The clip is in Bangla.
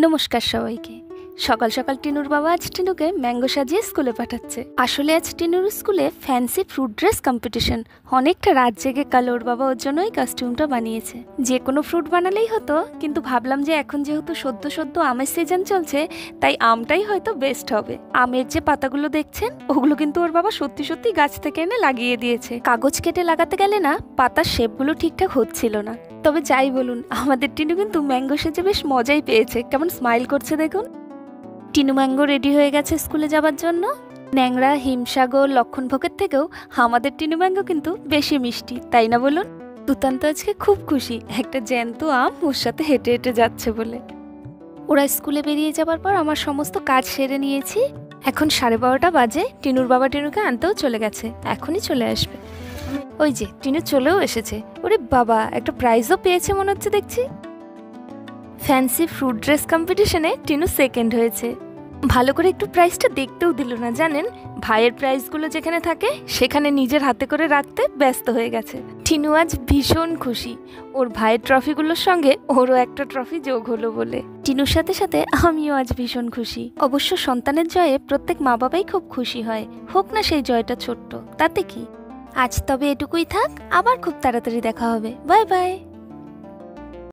নমস্কার সবাইকে। সকাল সকাল টিনুর বাবা আজ টিনুকে ম্যাঙ্গো সাজিয়ে স্কুলে পাঠাচ্ছে। আসলে আজ টিনুর স্কুলে ফ্যান্সি ফ্রুট ড্রেস কম্পিটিশন। অনেকটা রাত জেগে কাল ওর বাবা ওর জন্য এই কস্টিউমটা বানিয়েছে। যে কোনো ফ্রুট বানালেই হতো, কিন্তু ভাবলাম যে এখন যেহেতু সদ্য সদ্য আমের সিজন চলছে, তাই আমটাই হয়তো বেস্ট হবে। আমের যে পাতাগুলো দেখছেন, ওগুলো কিন্তু ওর বাবা সত্যি সত্যি গাছ থেকে এনে লাগিয়ে দিয়েছে। কাগজ কেটে লাগাতে গেলে না, পাতার শেপগুলো ঠিকঠাক হচ্ছিল না। তবে যাই বলুন, আমাদের টিনু কিন্তু ম্যাঙ্গো সেজে বেশ মজাই পেয়েছে। কেমন স্মাইল করছে দেখুন। টিনু ম্যাঙ্গো রেডি হয়ে গেছে স্কুলে যাবার জন্য। ন্যাংরা, হিমসাগর, লক্ষণভোগের থেকেও আমাদের টিনু ম্যাঙ্গো কিন্তু বেশি মিষ্টি, তাই না বলুন? দুতান্ত আজকে খুব খুশি, একটা জ্যান্ত আম ওর সাথে হেঁটে হেঁটে যাচ্ছে বলে। ওরা স্কুলে বেরিয়ে যাবার পর আমার সমস্ত কাজ সেরে নিয়েছি। এখন 12:30 বাজে। টিনুর বাবা টিনুকে আনতেও চলে গেছে, এখনই চলে আসবে। ওই যে টিনু চলেও এসেছে। ওরে বাবা, একটা প্রাইজও পেয়েছে মনে হচ্ছে দেখছি। ফ্যান্সি ফ্রুট ড্রেস কম্পিটিশনে টিনু সেকেন্ড হয়েছে। ভালো করে একটু প্রাইজটা দেখতেও দিল না, জানেন? ভাইয়ের প্রাইজগুলো যেখানে থাকে সেখানে নিজের হাতে করে রাখতে ব্যস্ত হয়ে গেছে। টিনু আজ ভীষণ খুশি, ওর ভাইয়ের ট্রফিগুলোর সঙ্গে ওরও একটা ট্রফি যোগ হলো বলে। টিনুর সাথে সাথে আমিও আজ ভীষণ খুশি। অবশ্য সন্তানের জয়ে প্রত্যেক মা বাবাই খুব খুশি হয়, হোক না সেই জয়টা ছোট্ট, তাতে কি। আজ তবে এটুকুই থাক, আবার খুব তাড়াতাড়ি দেখা হবে। Bye bye.